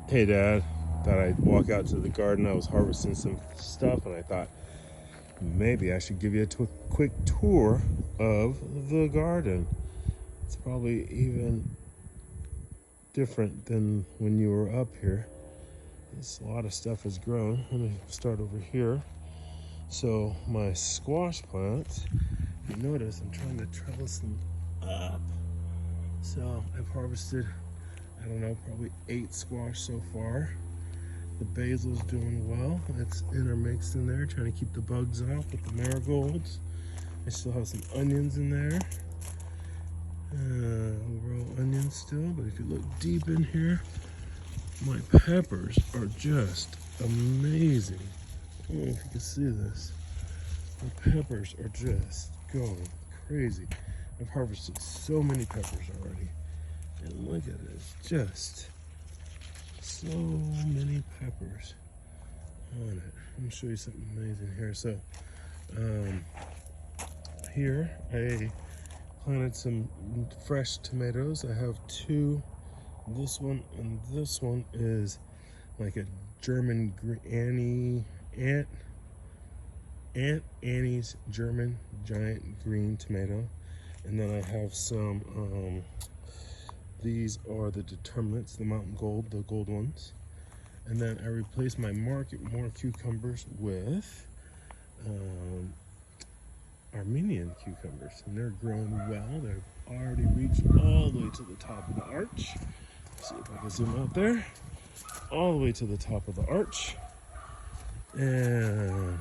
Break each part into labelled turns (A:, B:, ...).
A: Hey Dad, thought I'd walk out to the garden. I was harvesting some stuff and I thought maybe I should give you a quick tour of the garden. It's probably even different than when you were up here. There's a lot of stuff has grown. Let me start over here. So my squash plants, you notice I'm trying to trellis them up. So I've harvested, I don't know, probably 8 squash so far. The basil's doing well. It's intermixed in there, trying to keep the bugs off with the marigolds. I still have some onions in there. Overall onions still, but if you look deep in here, my peppers are just amazing. I don't know if you can see this. The peppers are just going crazy. I've harvested so many peppers already. And look at it, it's just so many peppers on it. Let me show you something amazing here. So here I planted some fresh tomatoes. I have 2. This one and this one is like a German Aunt Annie's German giant green tomato. And then I have some these are the determinants, the mountain gold, the gold ones. And then I replaced my Market More cucumbers with Armenian cucumbers, and they're growing well. They've already reached all the way to the top of the arch. Let's see if I can zoom out there. All the way to the top of the arch. And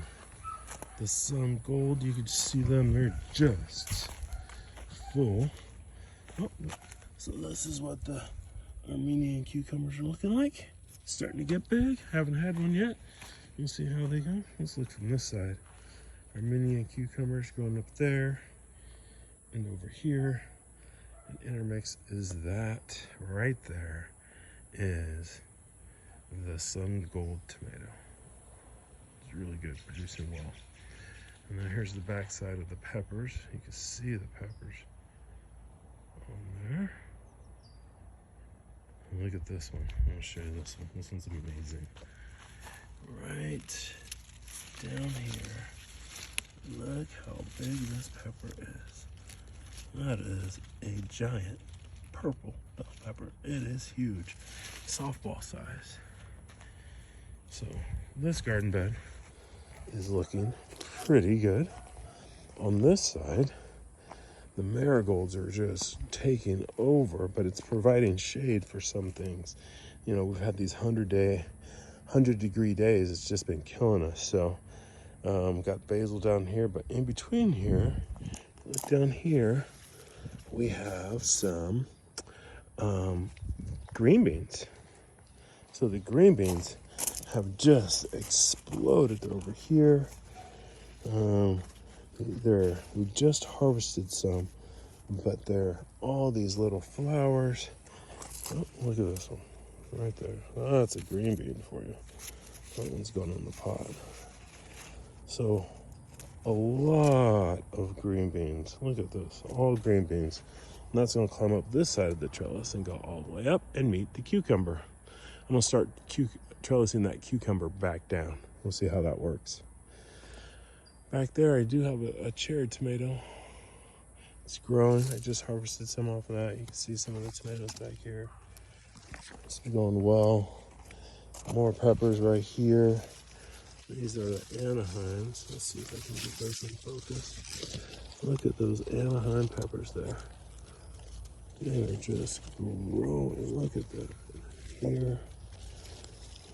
A: the sun gold, you can see them, they're just full. Oh, so this is what the Armenian cucumbers are looking like. Starting to get big. Haven't had one yet. You'll see how they go. Let's look from this side. Armenian cucumbers going up there and over here. And intermix is that right there is the sun gold tomato. It's really good, producing well. And then here's the back side of the peppers. You can see the peppers on there. And look at this one. I'll show you this one. This one's amazing. Right down here. Look how big this pepper is. That is a giant purple bell pepper. It is huge. Softball size. So this garden bed is looking pretty good. On this side, the marigolds are just taking over, but it's providing shade for some things. You know, we've had these 100-degree days. It's just been killing us. So got basil down here, but in between here, look down here, we have some green beans. So the green beans have just exploded over here. We just harvested some, but they're all these little flowers. Oh, look at this one right there. Oh, that's a green bean for you. That one's going in the pot. So a lot of green beans. Look at this, all green beans. And that's going to climb up this side of the trellis and go all the way up and meet the cucumber. I'm going to start trellising that cucumber back down. We'll see how that works. Back there, I do have a cherry tomato. It's growing. I just harvested some off of that. You can see some of the tomatoes back here. It's going well. More peppers right here. These are the Anaheims. Let's see if I can get those in focus. Look at those Anaheim peppers there. They're just growing. Look at that. Here.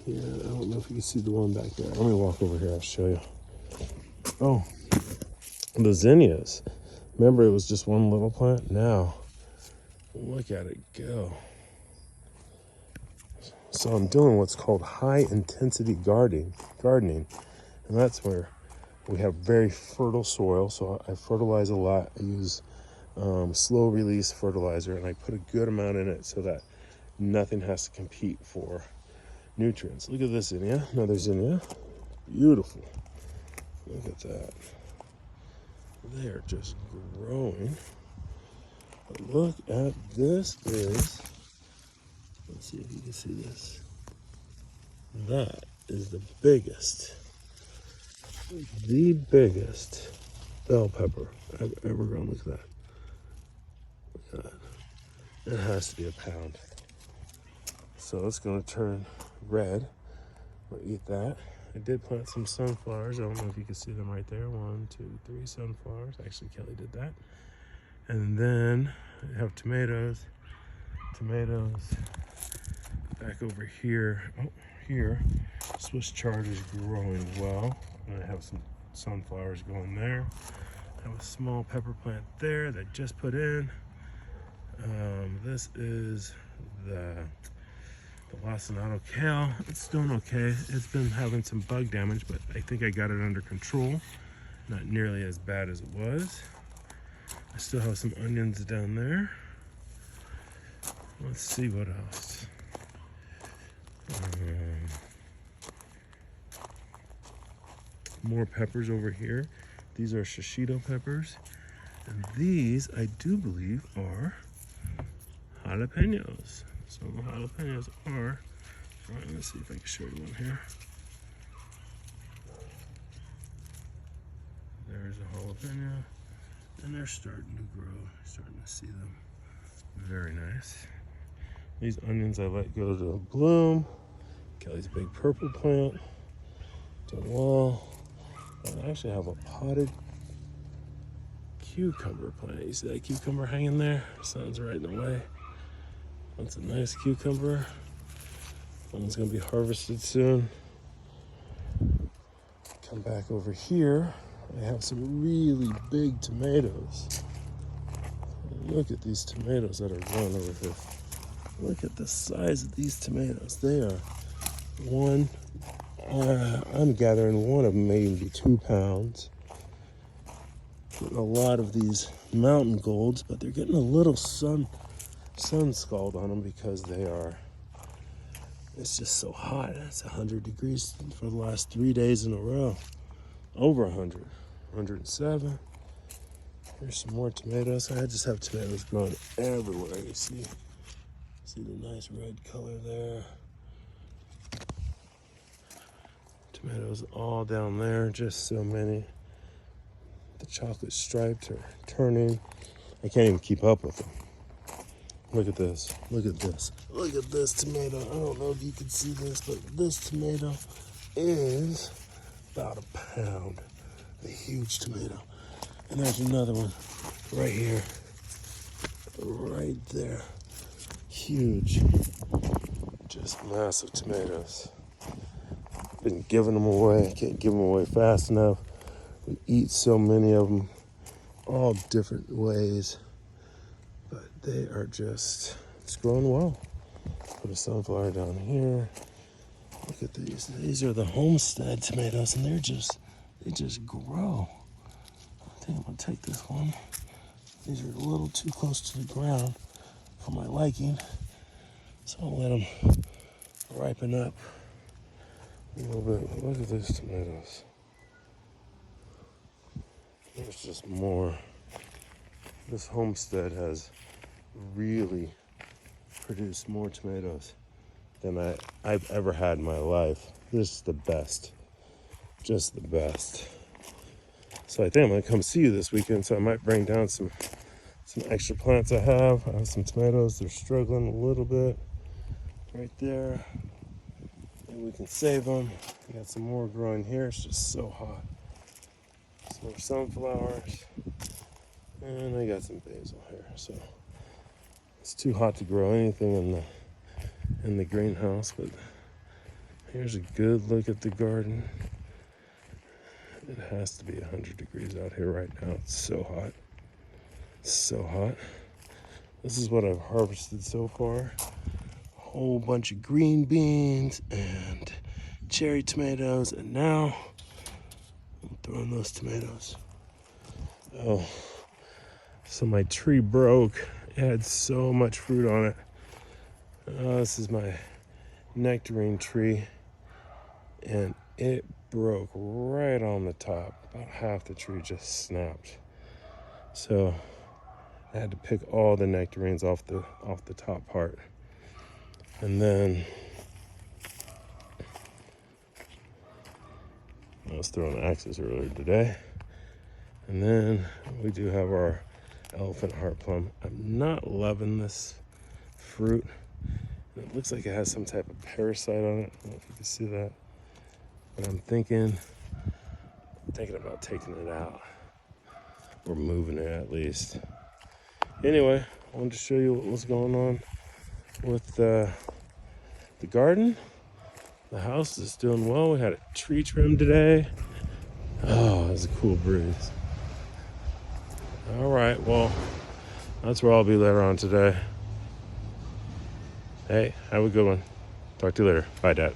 A: I don't know if you can see the one back there. Let me walk over here. I'll show you. Oh, the zinnias. Remember, it was just one little plant? Now, look at it go. So I'm doing what's called high-intensity gardening. And that's where we have very fertile soil. So I fertilize a lot. I use slow-release fertilizer, and I put a good amount in it so that nothing has to compete for nutrients. Look at this zinnia, another zinnia. Beautiful. Look at that. They are just growing. But look at this let's see if you can see this. That is the biggest bell pepper I've ever grown. Look at that. Look at that. It has to be a pound. So it's gonna turn red. We'll eat that. I did plant some sunflowers. I don't know if you can see them right there. 1, 2, 3 sunflowers. Actually, Kelly did that. And then I have tomatoes. Back over here. Oh, here. Swiss chard is growing well. And I have some sunflowers going there. I have a small pepper plant there that I just put in. This is the lacinato kale. It's doing okay. It's been having some bug damage, but I think I got it under control. Not nearly as bad as it was. I still have some onions down there. Let's see what else. More peppers over here. These are shishito peppers. And these, I do believe, are jalapenos. So the jalapenos are, all right, let's see if I can show you one here. There's a jalapeno, and they're starting to grow. Starting to see them. Very nice. These onions I let go to bloom. Kelly's big purple plant, doing well. I actually have a potted cucumber plant. You see that cucumber hanging there? Sun's right in the way. That's a nice cucumber. One's gonna be harvested soon. Come back over here. I have some really big tomatoes. Look at these tomatoes that are growing over here. Look at the size of these tomatoes. They are I'm gathering one of them maybe 2 pounds. Getting a lot of these mountain golds, but they're getting a little sun scald on them because it's just so hot. It's 100 degrees for the last 3 days in a row. Over 100, 107. Here's some more tomatoes. I just have tomatoes growing everywhere. You see the nice red color there. Tomatoes all down there, just so many. The chocolate stripes are turning. I can't even keep up with them. Look at this, look at this. Look at this tomato. I don't know if you can see this, but this tomato is about a pound. A huge tomato. And there's another one right here. Right there. Huge. Just massive tomatoes. Been giving them away. I can't give them away fast enough. We eat so many of them, all different ways, but they are it's growing well. Put a sunflower down here. Look at these. These are the homestead tomatoes, and they just grow. I think I'm gonna take this one. These are a little too close to the ground for my liking, so I'll let them ripen up a little bit. Look at these tomatoes. There's just more. This homestead has really produced more tomatoes than I've ever had in my life. This is the best. Just the best. So I think I'm gonna come see you this weekend, so I might bring down some extra plants I have. I have some tomatoes, they're struggling a little bit right there. Maybe we can save them. I got some more growing here, it's just so hot. Some more sunflowers. And I got some basil here, so it's too hot to grow anything in the greenhouse, but here's a good look at the garden. It has to be 100 degrees out here right now. It's so hot. It's so hot. This is what I've harvested so far. A whole bunch of green beans and cherry tomatoes, and now I'm throwing those tomatoes. Oh, so my tree broke. It had so much fruit on it. This is my nectarine tree, and it broke right on the top. About half the tree just snapped. So I had to pick all the nectarines off the top part. And then was throwing axes earlier today. And then we do have our elephant heart plum. I'm not loving this fruit. It looks like it has some type of parasite on it. I don't know if you can see that. But I'm thinking about taking it out. Or moving it at least. Anyway, I wanted to show you what was going on with the garden. The house is doing well. We had a tree trim today. Oh, it was a cool breeze. All right, well, that's where I'll be later on today. Hey, have a good one. Talk to you later. Bye, Dad.